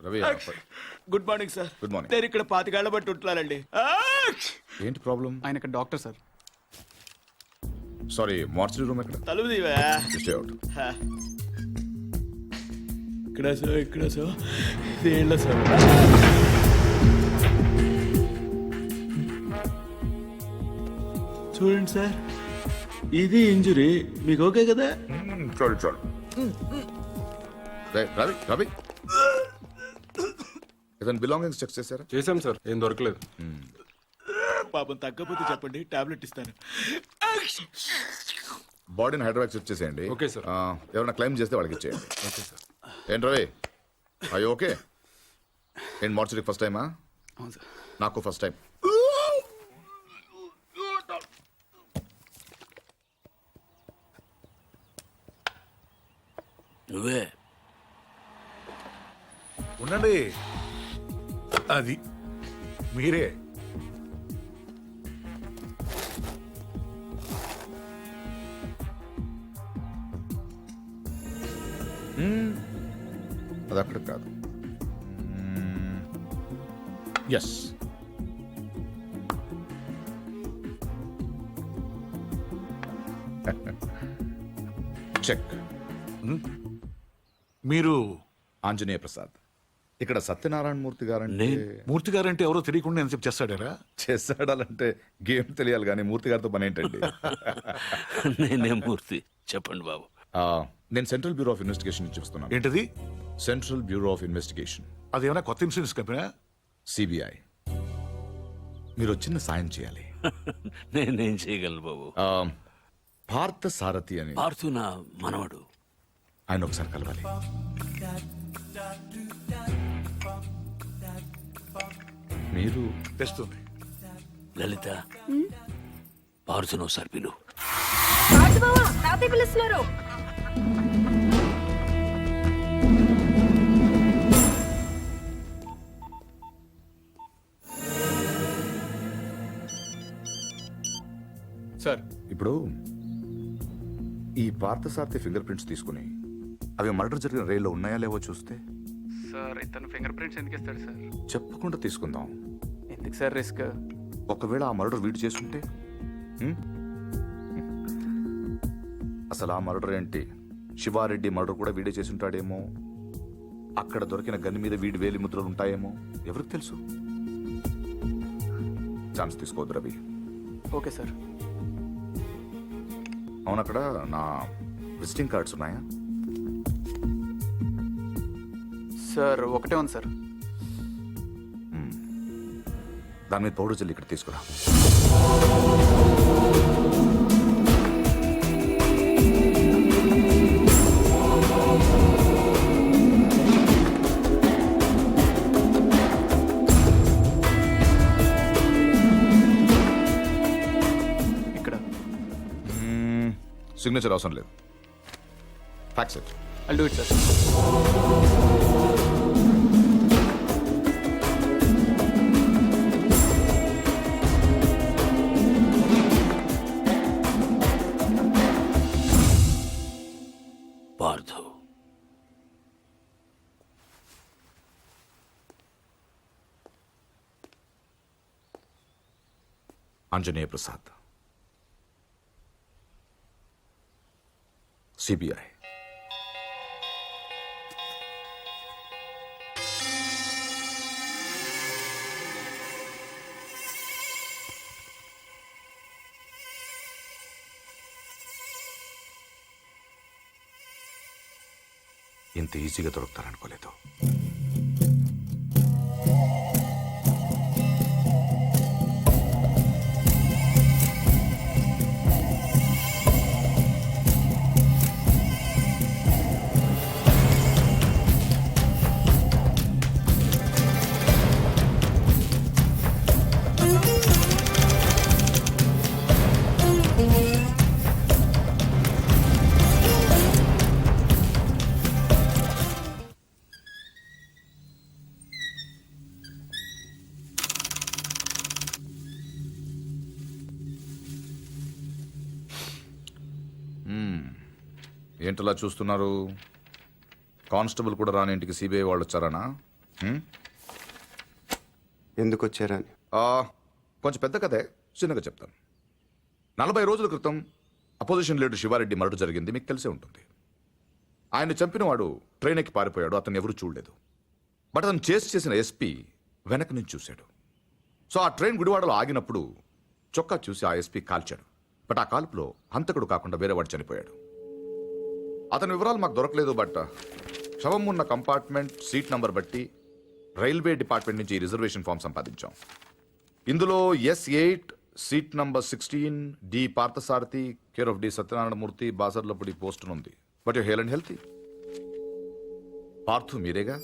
Ravi good morning sir. Good morning. నేను ఇక్కడ 25 ఏళ్ల బట్టి ఉంటున్నానండి. ఏంటి ప్రాబ్లం? ఆయన ఇక్కడ doctor sir. Sorry, mortuary room ఎక్కడ? తలుపు తీవా. Stay out. ఇక్కడ సార్, ఇక్కడ సార్, ఇదేళ్ళ సార్. చూడండి సార్, ఇది ఇంజురీ. మీకు ఓకే కదా? చాలు చాలు. రవి రవి ఇతని బిలాంగింగ్స్ చెక్ చేశారా? చేశాం సార్, ఏం దొరకలేదు. పాపం తగ్గపోతే చెప్పండి, టాబ్లెట్ ఇస్తాను. బాడీని హైదరాబాద్ చెక్ చేసేయండి. Okay sir. ఎవరైనా క్లెయిమ్ చేస్తే వాళ్ళకి ఇచ్చేయండి. Okay sir. ఏంటి రవి, అయ్యో ఓకే. ఏంటి మార్చరీకి ఫస్ట్ టైమా? అవును సార్. నాకు ఫస్ట్ టైం. నువ్వే ఉండండి, అది మీరే. అది అక్కడ కాదు. Yes, check. మీరు ఆంజనేయ ప్రసాద్. ఇక్కడ సత్యనారాయణ మూర్తి గారంటే మూర్తి గారంటే ఎవరో తెలియకుండా ఎంతసేపు చేస్తాడారా? చేస్తాడాలంటే గేమ్ తెలియాలి కానీ మూర్తి గారితో పని ఏంటండి? నేనే మూర్తి, చెప్పండి బాబు. నేను సెంట్రల్ బ్యూరో ఆఫ్ ఇన్వెస్టిగేషన్ నుంచి వస్తున్నాను. ఏంటది? సెంట్రల్ బ్యూరో ఆఫ్ ఇన్వెస్టిగేషన్, అదేమైనా కొత్త ఇన్సూరెన్స్ కంపెనీ? సిబిఐ. మీరు చిన్న సాయం చేయాలి. నేనేం చేయగలను బాబు? పార్థ సారథి అని పార్థు నా మనవడు. ఆయన ఒకసారి కలవాలి. మీరు తెస్తుంది. లలిత, పార్థును ఒకసారి పిలు. పిలుస్తున్నారు. సార్, ఇప్పుడు ఈ పార్థసారథి ఫింగర్ ప్రింట్స్ తీసుకుని అవి మర్డర్ జరిగిన రైల్లో ఉన్నాయా లేవో చూస్తే. సార్ ఇతను ఫింగర్ ప్రింట్స్ ఎందుకు ఇస్తాడు సార్? చెప్పకుండా తీసుకుందాం. ఎందుకు సార్ రిస్క్? ఒకవేళ ఆ మర్డర్ వీడు చేసుంటే? అసలు ఆ మర్డర్ ఏంటి, శివారెడ్డి మర్డర్ కూడా వీడే చేసి ఉంటాడేమో. అక్కడ దొరికిన గన్ను మీద వీడి వేలి ముద్రలు ఉంటాయేమో, ఎవరికి తెలుసు. ఛాన్స్ తీసుకోవద్దు రవి. Okay sir. అవును, అక్కడ నా విజిటింగ్ కార్డ్స్ ఉన్నాయా? సార్ ఒకటే ఉంది సార్. దాని మీద పౌడర్ జల్లి ఇక్కడ తీసుకురా. ఇక్కడ సిగ్నేచర్ అవసరం లేదు. Fax it. I'll do it, sir. Parthu, Anjaneya Prasad, CBI. ఇంత ఈజీగా దొరుకుతారనుకోలేదు. ఏంటలా చూస్తున్నారు? కానిస్టేబుల్ కూడా రాని ఇంటికి సిబిఐ వాళ్ళు వచ్చారనా? ఎందుకు వచ్చారని. కొంచెం పెద్ద కథే, చిన్నగా చెప్తాను. 40 రోజుల క్రితం అపోజిషన్ లీడర్ శివారెడ్డి మరణం జరిగింది, మీకు తెలిసే ఉంటుంది. ఆయన చంపిన వాడు ట్రైన్ ఎక్కి పారిపోయాడు, అతను ఎవరు చూడలేదు. బట్ అతను చేసిన ఎస్పీ వెనక నుంచి చూశాడు. సో ఆ ట్రైన్ గుడివాడలో ఆగినప్పుడు చొక్కా చూసి ఆ ఎస్పీ కాల్చాడు. బట్ ఆ కాల్పులో హంతకుడు కాకుండా వేరే వాడు చనిపోయాడు. అతని వివరాలు మాకు దొరకలేదు. బట్ శవం ఉన్న కంపార్ట్మెంట్ సీట్ నంబర్ బట్టి రైల్వే డిపార్ట్మెంట్ నుంచి రిజర్వేషన్ ఫామ్ సంపాదించాం. ఇందులో S8 seat number 16 D Parthasarathi care of D Satyanarayanamurthy Basarlapudi post ఉంది. But you hale and healthy. Parthu మీరేగా?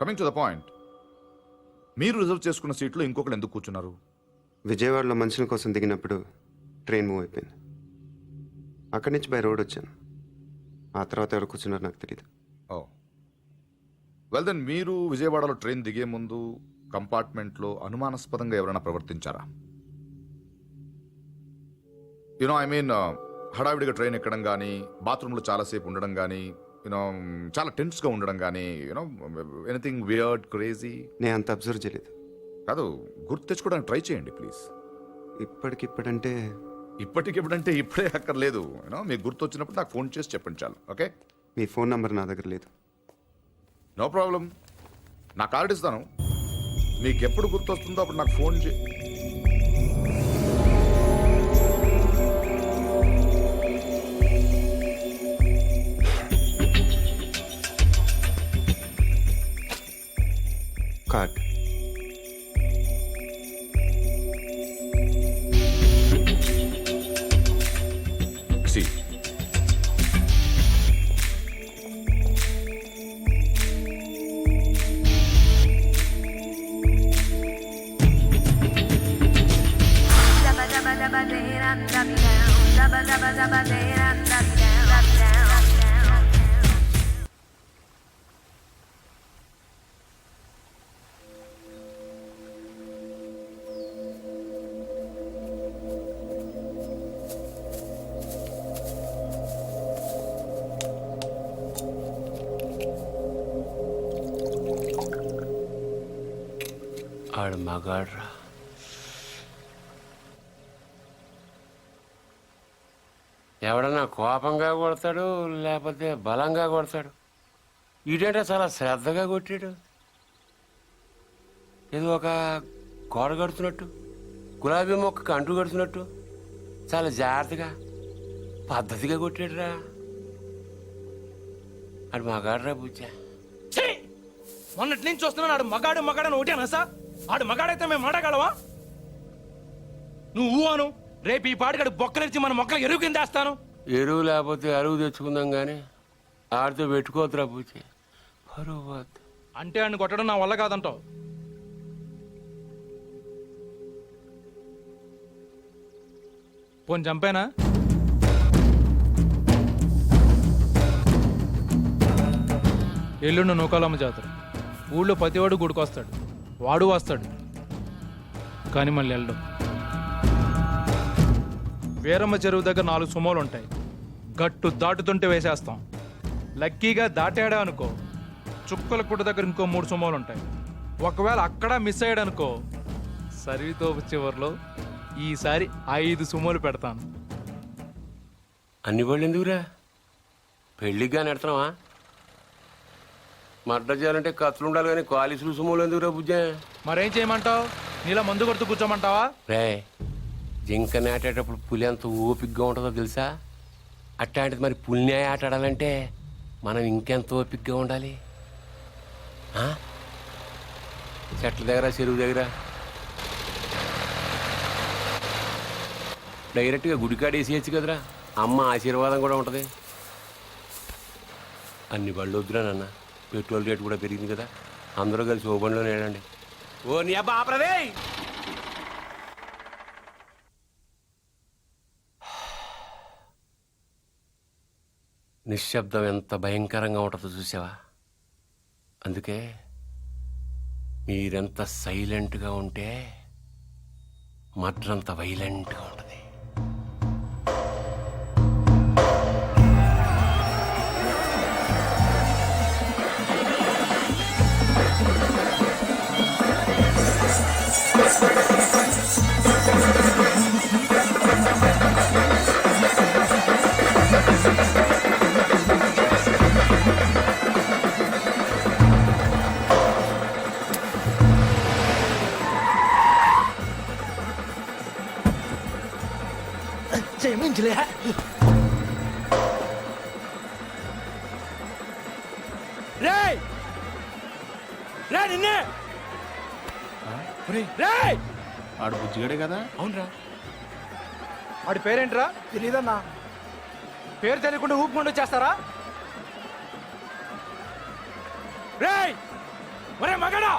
కమింగ్ టు ద పాయింట్, మీరు రిజర్వ్ చేసుకున్న సీట్లో ఇంకొకరు ఎందుకు కూర్చున్నారు? విజయవాడలో మనుషుల కోసం దిగినప్పుడు ట్రైన్ మూవ్ అయిపోయింది. అక్కడి నుంచి బై రోడ్ వచ్చాను. ఆ తర్వాత ఎవరు కూర్చున్నారు నాకు తెలియదు. ఓ వెల్ దెన్, మీరు విజయవాడలో ట్రైన్ దిగే ముందు కంపార్ట్మెంట్లో అనుమానాస్పదంగా ఎవరైనా ప్రవర్తించారా? యునో ఐ మీన్ హడావిడిగా ట్రైన్ ఎక్కడం కానీ, బాత్రూంలో చాలాసేపు ఉండడం కానీ, యూనో చాలా టెన్స్గా ఉండడం కానీ, యూనో ఎనీథింగ్ వియర్డ్ క్రేజీ? నేను అంత అబ్జర్వ్ చేయలేదు. కాదు, గుర్తు తెచ్చుకోవడానికి ట్రై చేయండి ప్లీజ్. ఇప్పటికిప్పుడంటే ఇప్పటికిప్పుడంటే ఇప్పుడే అక్కర్లేదు. యూనో మీకు గుర్తు వచ్చినప్పుడు నాకు ఫోన్ చేసి చెప్పండి చాలు. ఓకే? మీ ఫోన్ నంబర్ నా దగ్గర లేదు. నో ప్రాబ్లం, నా కార్డు ఇస్తాను. మీకు ఎప్పుడు గుర్తు వస్తుందో అప్పుడు నాకు ఫోన్ చే. కార్డ్. సి ఆడు మగాడ్రా. ఎవడన్నా కోపంగా కొడతాడు, లేకపోతే బలంగా కొడతాడు. ఈడేంటే చాలా శ్రద్ధగా కొట్టాడు. ఏదో ఒక గోడ కడుతున్నట్టు, గులాబీ మొక్కకు అంటు కడుతున్నట్టు చాలా జాగ్రత్తగా పద్ధతిగా కొట్టాడురా. ఆడు మగాడ్రా బుజ్జా. మొన్నటి నుంచి చూస్తున్నాను, ఆడు మగాడు మగాడని ఒకటేనా సార్? ఆడు మగాడైతే మేము మాటగలవా? నువ్వు అను, రేపు ఈ పాటికాడు బొక్కలిచ్చి మన మొక్కలు ఎరువు కింద వేస్తాను. ఎరువు లేకపోతే అరువు తెచ్చుకుందాం కానీ ఆడితో పెట్టుకోవద్దురా పూచి, పరువు పోద్ది. అంటే ఆడిని కొట్టడం నా వల్ల కాదంటావు? పోని చంపేనా? ఎల్లుండి నూకాలమ్మ జాతర. ఊళ్ళో ప్రతివాడు గుడికొస్తాడు, వాడు వస్తాడు, కానీ మళ్ళీ వెళ్ళడం. వీరమ్మ చెరువు దగ్గర 4 సుమోలు ఉంటాయి. గట్టు దాటుతుంటే వేసేస్తాం. లక్కీగా దాటాడా అనుకో, చుక్కల పుట్ట దగ్గర ఇంకో 3 సుమోలు ఉంటాయి. ఒకవేళ అక్కడ మిస్ అయ్యాడనుకో, సర్వీతో చివరిలో ఈసారి 5 సుమోలు పెడతాను. అన్ని వాళ్ళు ఎందుకురా? పెళ్ళిగా నెడతావా? మర్డర్ చేయాలంటే కత్తులు ఉండాలి కానీ కాలీసులు సుమోలు ఎందుకురా బుజ్జా? మరేం చేయమంటావు? నీలా మందు కొడుతూ కూర్చోమంటావా? రే, జింక నాటేటప్పుడు పులి ఎంత ఓపికగా ఉంటుందో తెలుసా? అట్లాంటిది మరి పులిని ఆట ఆడాలంటే మనం ఇంకెంత ఓపికగా ఉండాలి. చెట్ల దగ్గర, చెరువు దగ్గర డైరెక్ట్గా గుడికాడ వేసేయచ్చు కదరా, అమ్మ ఆశీర్వాదం కూడా ఉంటుంది. అన్ని బళ్ళు వద్దురా నాన్న, పెట్రోల్ రేటు కూడా పెరిగింది కదా, అందరూ కలిసి ఓ బండిలో నేడండి. ఓ నీ అబ్బా ఆపరదే. నిశ్శబ్దం ఎంత భయంకరంగా ఉంటుందో చూసావా? అందుకే మీరెంత సైలెంట్గా ఉంటే మర్డర్ అంత వైలెంట్గా ఉంటుంది. బుజ్జిలే రేయ్ రే నిన్నే రేయ్ ఆడు బుజ్జిగాడే కదా. అవునరా వాడి పేరేంట్రా? తెలియదన్నా. పేరు తెలియకుండా ఊపుకుండా వచ్చేస్తారా? రేయ్ ఒరే మగడా,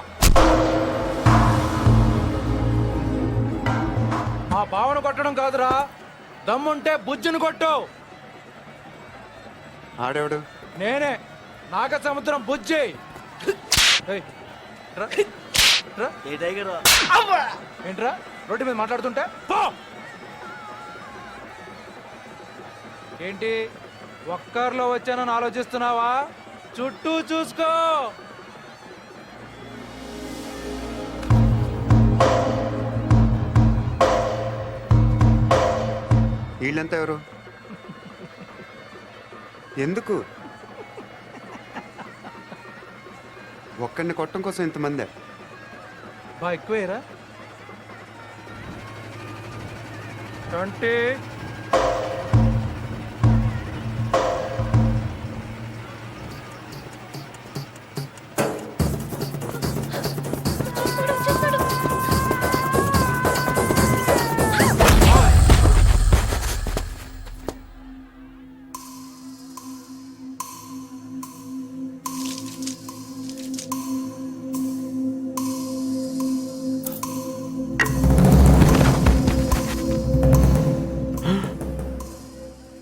ఆ భావన కొట్టడం కాదురా, దమ్ముంటే బుజ్జును కొట్టు. ఆడేవాడు నేనే నాగ సముద్రం బుజ్జి. ఏయ్, రా, రా. ఏ టైగర్ ఏంట్రా రోడ్డు మీద మాట్లాడుతుంటే పో. ఏంటి ఒక్కర్లో వచ్చానని ఆలోచిస్తున్నావా? చుట్టూ చూసుకో. వీళ్ళంతా ఎవరు? ఎందుకు ఒక్కడిని కొట్టడం కోసం ఇంతమందే? బా ఎక్కువేరా. 20.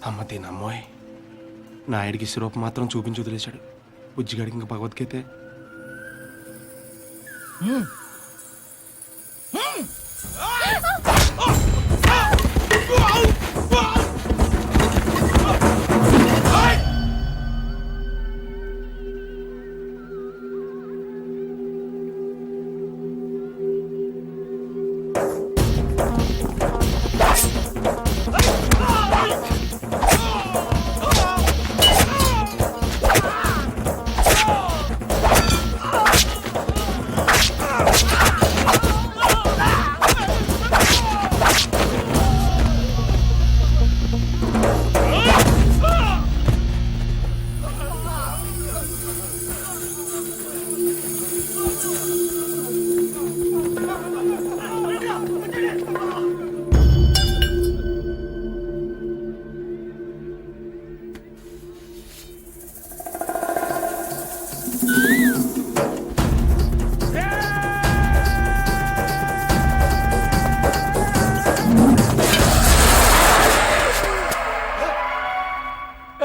అమ్మ దీనమ్మోయ్, నాయుడికి సిరూప్ మాత్రం చూపించి వదిలేశాడు. బుజ్జిగాడికి ఇంకా భగవద్గీతే.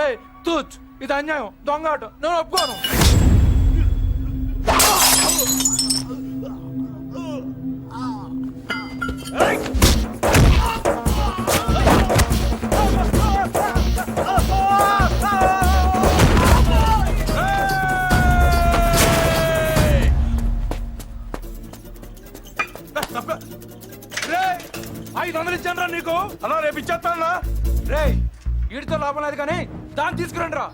ఏయ్ తూచ్, ఇది అన్యాయం, దొంగాట, నేను ఒప్పుకోను. రేయ్, 500 ఇచ్చాను రా నీకు. అలా రేపు ఇచ్చేస్తాను. రే వీడితో లాభం లేదు కానీ దాన్ని తీసుకురండి రా.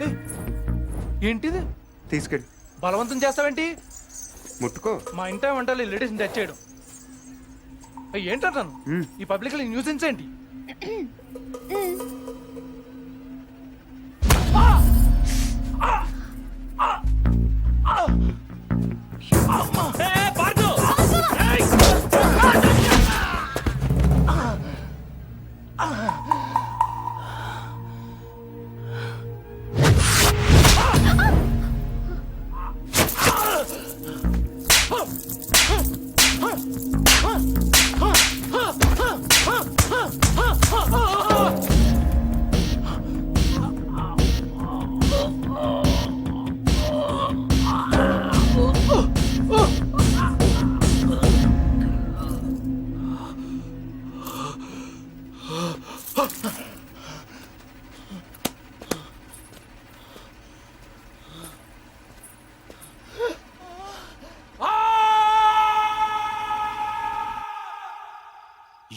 ఏయ్, ఏంటిది? తీసుకెళ్ళి బలవంతం చేస్తావేంటి? ముట్టుకో. మా ఇంట వంటలు లేడీస్ని టచ్ చేయడం ఏంటంటాను? ఈ పబ్లిక్ న్యూసెన్స్ ఏంటి?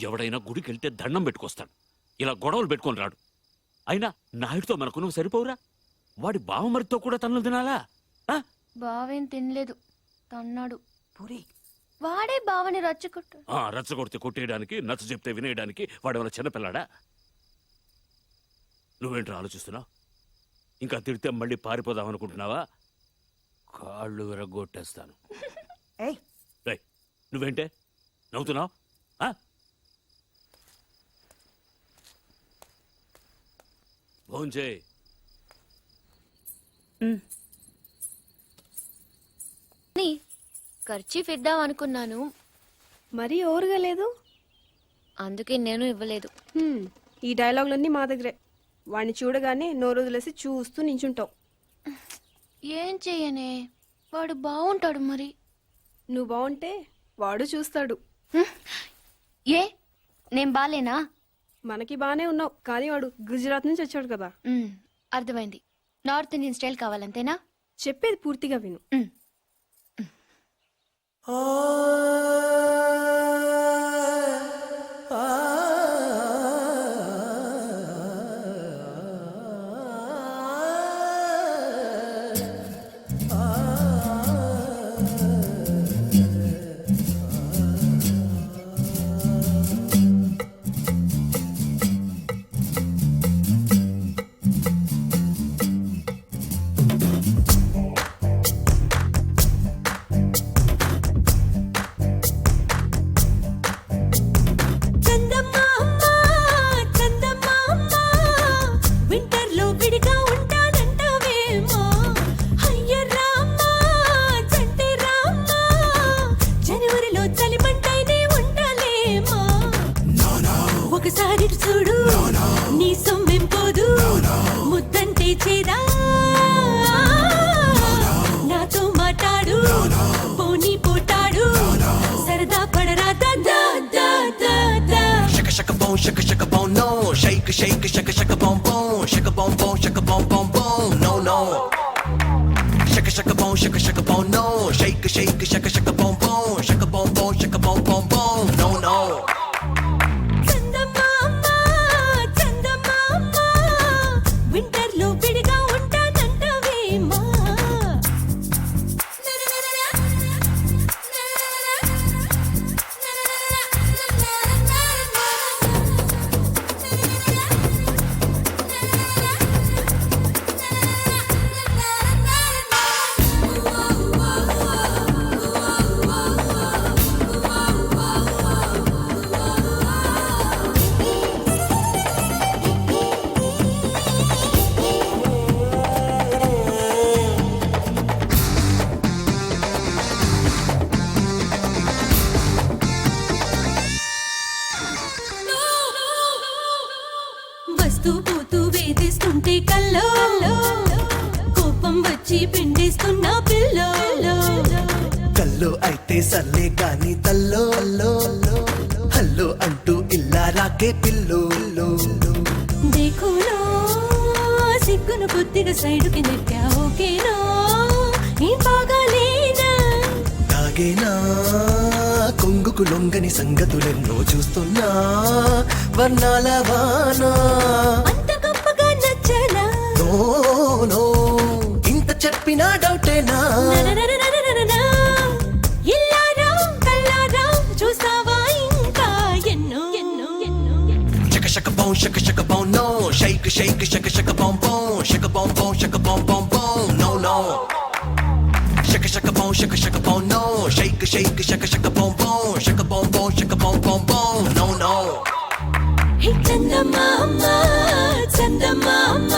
ఎవడైనా గుడికి వెళ్తే దండం పెట్టుకొస్తాడు, ఇలా గొడవలు పెట్టుకొని రాడు. అయినా నాయుడితో మనకును సరిపోవురా? వాడి బావమరితో కూడా తన్నులు తినాలా? బావేం తినలేదు తన్నాడు వాడే బావని రచ్చగొట్టు రెచ్చగొడితే కొట్టేయడానికి నచ్చ చెప్తే వినేయడానికి వాడేమైనా చిన్నపిల్లాడా? నువ్వేంట్రా ఆలోచిస్తున్నావు? ఇంకా తిడితే మళ్ళీ పారిపోదాం అనుకుంటున్నావా? కాళ్ళు విరగొట్టేస్తాను. రేయ్, నువ్వేంటే నవ్వుతున్నావు? భోంచేయ్. ఖర్చీఫ్ ఇద్దాం అనుకున్నాను, మరీ ఓరుగా లేదు. అందుకే నేను ఇవ్వలేదు. ఈ డైలాగులన్నీ మా దగ్గరే. వాడిని చూడగానే నోరు వదిలేసి చూస్తూ నించుంటావు. ఏం చెయ్యనే, వాడు బాగుంటాడు మరి. నువ్వు బాగుంటే వాడు చూస్తాడు. ఏ నేను బాలేనా? మనకి బానే ఉన్నావు, కానీ వాడు గుజరాత్ నుంచి వచ్చాడు కదా. అర్థమైంది. నార్త్ ఇండియన్ స్టైల్ కావాలంతేనా? చెప్పేది పూర్తిగా విను. ఒకసారి చూడు నీ సొమ్మేం పోదు, ముద్దంటే చేదా నాతో మాట్లాడు, పోనీ పోటాడు, సరదా పడరా దా దా దా దా. Shaka shaka boom, shaka shaka boom, no. Shake shake shaka shaka boom boom, shaka boom boom, shaka boom boom boom, no no. Shaka shaka boom, shaka shaka boom, no. Shake shake shaka shaka boom boom, shaka boom boom, shaka boom boom boom, no no. వింటర్లో విడిగా ఉంటానంటవేమా? వస్తూ పోతూ వేధిస్తుంటే కల్లో కోపం వచ్చి పిండేస్తున్నా pillow. కల్లో అయితే సర్లే గాని తల్లో హల్లో అంటూ ఇల్లా రాకే పిల్లో. దేఖోనా సిగ్గును కొద్దిగా సైడుకి నెట్టా ఓకేనా? ఈ బాగాలేనా? తాగేనా కొంగుకు లొంగని సంగతులెన్నో చూస్తున్నా, వర్ణాల వానా అంత గొప్పగా నచ్చనా? నో నో ఇంత చెప్పినా డౌటేనా? ననననననననా. ఇల్లారా కల్లారా చూసావా ఇంకా ఎన్నో ఎన్నో ఎన్నో ఎన్నో. Shaka shaka boom, shaka shaka boom, no. Shake shake shaka shaka boom boom, shaka boom boom, shaka boom boom boom, no no. Shaka shaka boom, shaka shaka boom, no. Shake shake shaka shaka boom boom, shaka boom boom, shaka boom boom boom, no no. హే చందమామ చందమామ,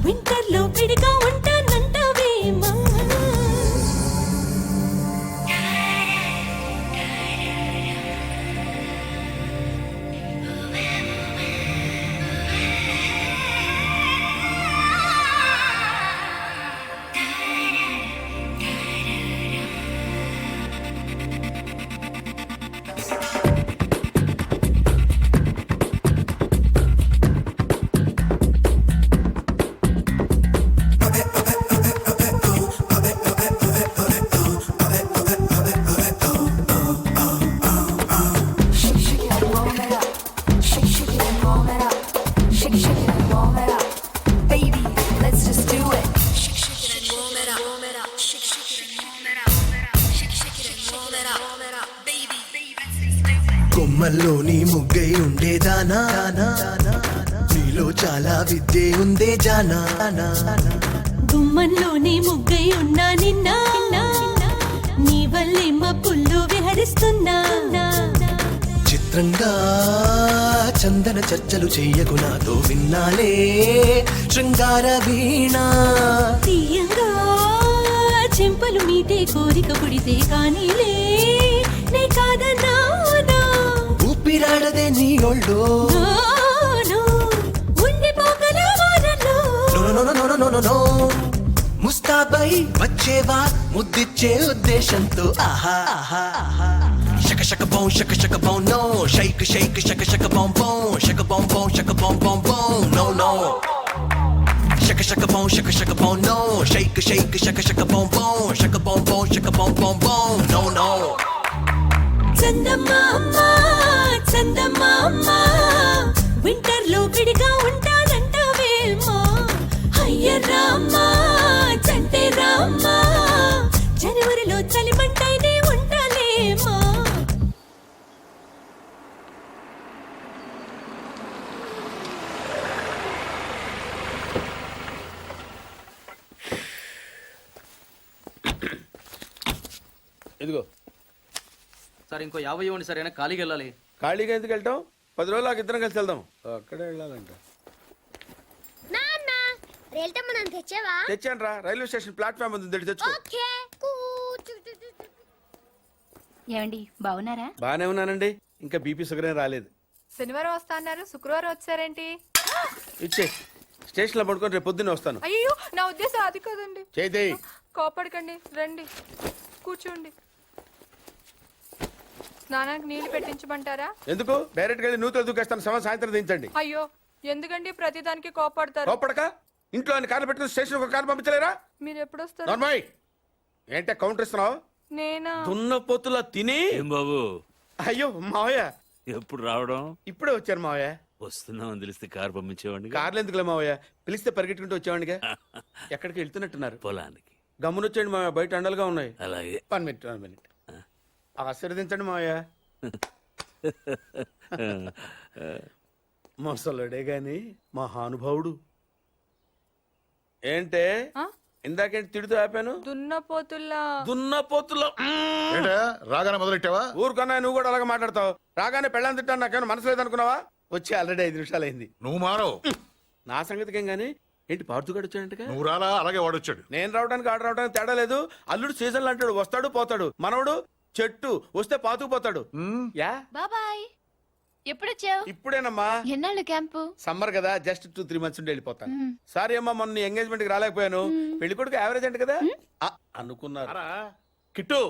వింటర్లో విడిగా ఉంటానంటవేమా? కొమ్మల్లోని ముగ్గై ఉండేదానా నీలో చాలా విద్యే ఉందే జానా గుమ్మంలోని ముగ్గై ఉన్నా నిన్న నీ వల్లే మబ్బుల్లో విహరిస్తున్నా చిత్రంగా చందన చర్చలు చెయ్యకు నాతో విన్నాలే శృంగార వీణ తీయంగా చెంపలు మీటే కోరిక పుడితే కానీలే నే కాదన్నానా ఊపిరాడదే నీ ఒళ్ళో ఉండిపోగల వారలో నో ముస్తాబై వచ్చేవా ముద్దిచ్చే ఉద్దేశంతో ఆహా ఆహా ఆహా shaka shaka boom no shake shake shaka shaka boom shaka boom shaka boom no shaka shaka boom no shake shake shaka boom shaka boom no చందమామ చందమామ వింటర్ లో విడిగా ఉంటానంటావేమో అయ్య రామా చంటే రామా జనవరిలో చలిమంటైనే ఉంటాలేమో ఇదిగో సార్ ఇంకో 50 ఇవ్వండి సార్ అయినా ఖాళీకి వెళ్ళాలి. ఖాళీగా ఎందుకు వెళ్తాం 10 రోజులు నాకు ఇద్దరం కలిసి వెళ్దాం. అక్కడే వెళ్ళాలంట. తెచ్చాను రా, రైల్వే స్టేషన్ ప్లాట్ఫామ్ ఉంది, తెచ్చుకో. ఏమండి బాగున్నారా? బానే ఉన్నానండి, ఇంకా బీపీ షుగర్ ఏం రాలేదు. శనివారం వస్తా అన్నారు, శుక్రవారం వచ్చారేంటి? ఇచ్చే స్టేషన్ లో పడుకొని రేపు పొద్దున్నే వస్తాను. అయ్యో నా ఉద్దేశం అది కాదండి. చేయి కోపడకండి, రండి కూర్చోండి. స్నానానికి నీళ్లు పెట్టించమంటారా? ఎందుకు డైరెక్ట్ గా నూతులు దూకేస్తాను, సాయంత్రం దించండి. అయ్యో ఎందుకండి ప్రతిదానికి కోపడతారు? కోపడక ఇంట్లో అన్ని కార్లు పెట్టుకుని స్టేషన్ ఒక కారు పంపించలేరా? మీరు ఎప్పుడు వస్తారు? నార్మల్ ఏంటే కౌంటర్ ఇస్తున్నావు? నేనా? దున్న పొత్తులా తిని. ఏం బాబు అయ్యో మావయ్య ఎప్పుడు రావడం? ఇప్పుడే వచ్చారు మావయ్య. వస్తున్నామని తెలిస్తే కారు పంపించేవాడిని. కార్లు ఎందుకులే మావయ్య, పిలిస్తే పరిగెట్టుకుంటూ వచ్చేవాడిగా. ఎక్కడికి వెళ్తున్నట్టున్నారు? పొలానికి. గమ్మునొచ్చేయండి మావయ్య, బయట అండలుగా ఉన్నాయి. అలాగే. 1 మినిట్ ఆశీర్వదించండి మావయ్య. మొసలుడే గాని మహానుభావుడు. ఏంటే ఇందాకేంటి తిడుతూ ఆపాను? దున్నపోతుల్లో రాగానే మొదలెట్టావా? ఊరుకన్నా నువ్వు కూడా అలాగే మాట్లాడతావు. రాగానే పెళ్ళని తిట్టాను, నాకేమైనా మనసు లేదనుకున్నావా? వచ్చి ఆల్రెడీ 5 నిమిషాలు అయింది. నువ్వు మారవు. నా సంగతికి ఏం గానీ ఏంటి పార్తుగాడు వచ్చాడంటగా? నువ్వు రాలా, అలాగే వాడొచ్చాడు. నేను రావడానికి ఆడ రావడానికి తేడా లేదు. అల్లుడు సీజన్లు అంటాడు, వస్తాడు పోతాడు. మనవడు చెట్టు వస్తే పాతుకుపోతాడు. యా బాబాయ్ ఎప్పుడొచ్చావు? ఇప్పుడేనమ్మా. ఎన్నాళ్ళు క్యాంపు? సమ్మర్ కదా, జస్ట్ 2-3 మంత్స్ ఉండి వెళ్ళిపోతాను. సారీ అమ్మా, మొన్న ఎంగేజ్మెంట్ కి రాలేకపోయాను. పెళ్లి కొడుకు యావరేజ్ అంట కదా అనుకున్నారు. కిట్టు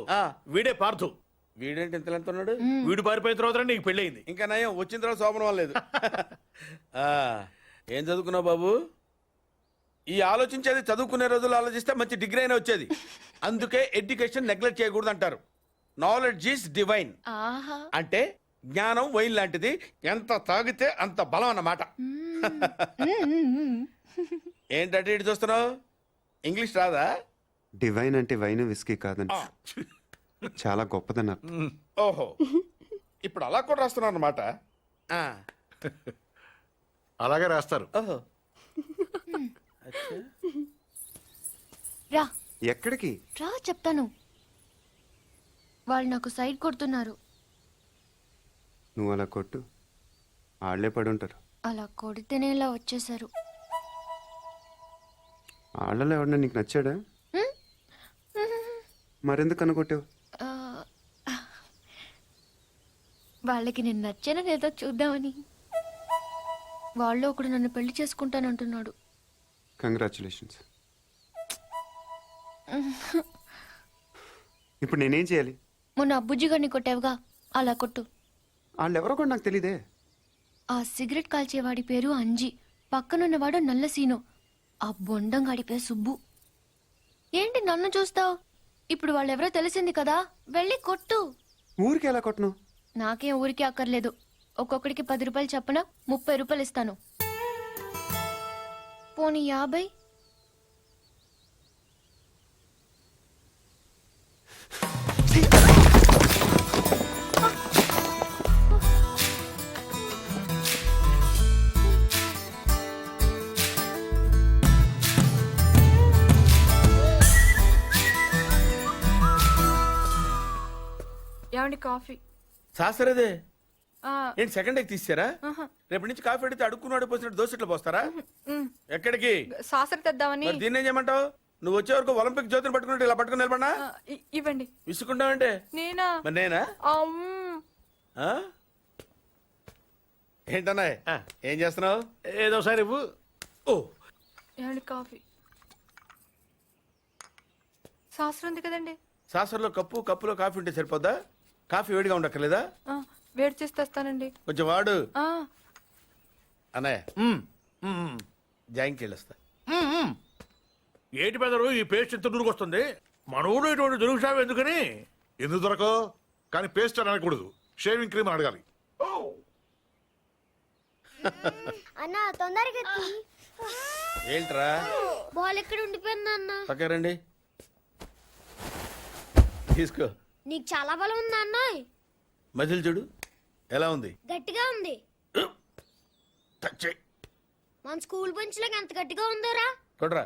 వీడే పార్థు. వీడేంటి ఇంత ఎంత ఉన్నాడు? వీడు పారిపోయిన తర్వాత నీకు పెళ్ళయింది. ఇంకా నయం, వచ్చిన తర్వాత శోభనం లేదు. ఏం చదువుకున్నావు బాబు? ఈ ఆలోచించేది చదువుకునే రోజులు ఆలోచిస్తే మంచి డిగ్రీ అయినా వచ్చేది. అందుకే ఎడ్యుకేషన్ నెగ్లెక్ట్ చేయకూడదు అంటారు. Knowledge is divine. అంటే జ్ఞానం వైన్ లాంటిది, ఎంత తాగితే అంత బలం అన్నమాట. ఏంటంటే ఇటు చూస్తున్నావు? ఇంగ్లీష్ రాదా? డివైన్ అంటే వైన్ విస్కీ కాదండి, చాలా గొప్పదన్నారు. ఓహో, ఇప్పుడు అలా కూడా రాస్తున్నావు అన్నమాట. అలాగే రాస్తారు. ఓహో, రా. ఎక్కడికి రా చెప్తాను. వాళ్ళు నాకు సైడ్ కొడుతున్నారు. నువ్వు అలా కొట్టు, ఆళ్లే పడుంటారు. అలా కొడితేనే ఇలా వచ్చేసారు. ఆళ్ళలో ఎవడన్నా నీకు నచ్చాడా? మరెందుకు అనుకొట్టావు? వాళ్ళకి నేను నచ్చానో లేదో చూద్దామని. వాళ్ళు ఒకడు నన్ను పెళ్లి చేసుకుంటానంటున్నాడు. కంగ్రాచులేషన్స్. ఇప్పుడు నేనేం చేయాలి? మొన్న బుజ్జి గారిని కొట్టావుగా, అలా కొట్టు. వాళ్ళెవరో కూడా నాకు తెలీదే. ఆ సిగరెట్ కాల్చేవాడి పేరు అంజి, పక్కనున్నవాడు నల్ల సీను, ఆ బొండం గాడి పేరు సుబ్బు. ఏంటి నన్ను చూస్తావు? ఇప్పుడు వాళ్ళెవరో తెలిసింది కదా, వెళ్ళి కొట్టు. ఊరికి ఎలా కొట్టను? నాకేం ఊరికి అక్కర్లేదు. ఒక్కొక్కడికి 10 రూపాయలు చప్పున 30 రూపాయలు ఇస్తాను. పోనీ 50? ఏమండి కాఫీ సాసరేదే ఆ, ఏంటి సెకండ్ ఎగ్ తీసారా ఆహా. రేపటి నుంచి కాఫీ అడిగితే అడుక్కున్నాడు పోసినట్టు దోశ ఇట్లా పోస్తారా ఎక్కడికి సాసర తెద్దామని మరి దీన్ని ఏం చేయమంటావు నువ్వు వచ్చే వరకు ఒలింపిక్ జ్యోతిని పట్టుకున్నట్టు ఇలా పట్టుకుని నిలబడినా ఇవ్వండి విసుకుంటావంటే నేనా మరి నేనా అమ్. ఆ? ఏంటన్నా ఏం చేస్తున్నావు ఏదో సార్ ఇవ్వు. ఓ ఏమండి కాఫీ సాసర ఉంది కదండి సాసర్లో కప్పులో కాఫీ ఉంటే సరిపోద్దా కాఫీ వేడిగా ఉండక్కర్లేదా ఆ, వేడి చేసి తెస్తానండి కొంచెం వాడు ఆ, అన్నయ్య జాయింకి వెళ్ళొస్తా ఏటి పెదరు ఈ పేస్ట్ ఎంత దూరకు వస్తుంది మన ఊళ్ళో ఇటువంటి దొరుకుతావు ఎందుకని? ఎందుకు దొరకవు కానీ పేస్ట్ అని అనకూడదు షేవింగ్ క్రీమ్ అని అడగాలి. అన్న తొందరగా ఏంట్రా బాల్ ఎక్కడ ఉండిపోయింది అన్న పక్క రండి తీసుకో నీకు చాలా బలం ఉందా అన్న మజిల్ చూడు ఎలా ఉంది గట్టిగా ఉంది టచ్ చెయ్. మన స్కూల్ బెంచ్ లాగా ఎంత గట్టిగా ఉందోరా కొట్టురా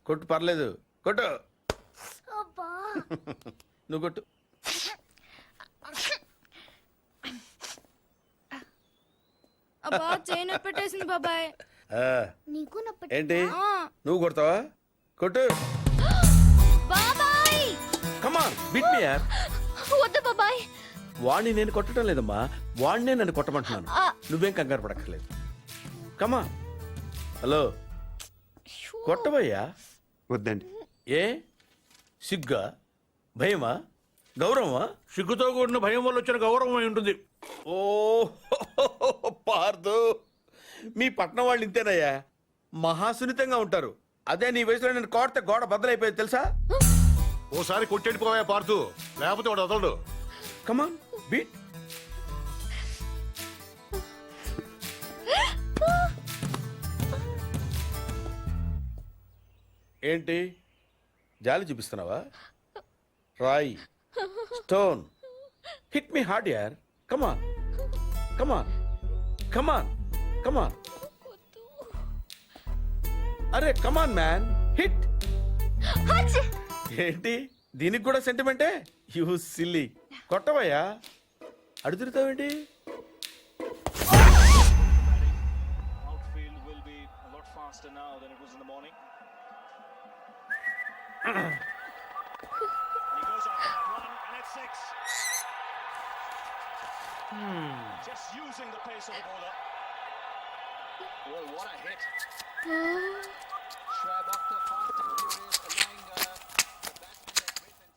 కొట్టు పర్లేదు కొట్టు అబ్బా నువ్వు కొట్టు అబ్బా చైన్ పెట్టేసింది బాబాయ్ ఆ, నీకు నొప్పి ఏంటి నువ్వు కొడతావా కొట్టు బాబాయ్ కమాన్ బిట్ మీ యార్ వద్దు బాబాయ్ వాణ్ణి నేను కొట్టడం లేదమ్మా వాణ్ణే నన్ను కొట్టమంటున్నాను నువ్వేం కంగారు పడక్కర్లేదు కమా హలో కొట్టబోయ్యా వద్దండి. ఏ సిగ్గా భయమా గౌరవమా సిగ్గుతో కూడిన భయం వల్ల వచ్చిన గౌరవం అయి ఉంటుంది. ఓ పార్దు మీ పట్నం వాళ్ళు ఇంతేనయ్యా మహాసున్నితంగా ఉంటారు అదే నీ వయసులో నేను కోడితే గోడ బద్దలైపోయేది తెలుసా ఓసారి కొట్టెడిపోయా పార్తూ లేకపోతే వాడు వదలడు. కమాన్ బీట్ ఏంటి జాలి చూపిస్తున్నావా రాయ్ స్టోన్ హిట్ మీ హార్డ్ యార్ కమాన్ కమాన్ కమాన్ కమాన్ అరే కమాన్ మ్యాన్ హిట్ ఏంటి దీనికి కూడా సెంటిమెంటే యూ సిల్లీ కొట్టవయ్యా అడుగుతావేంటి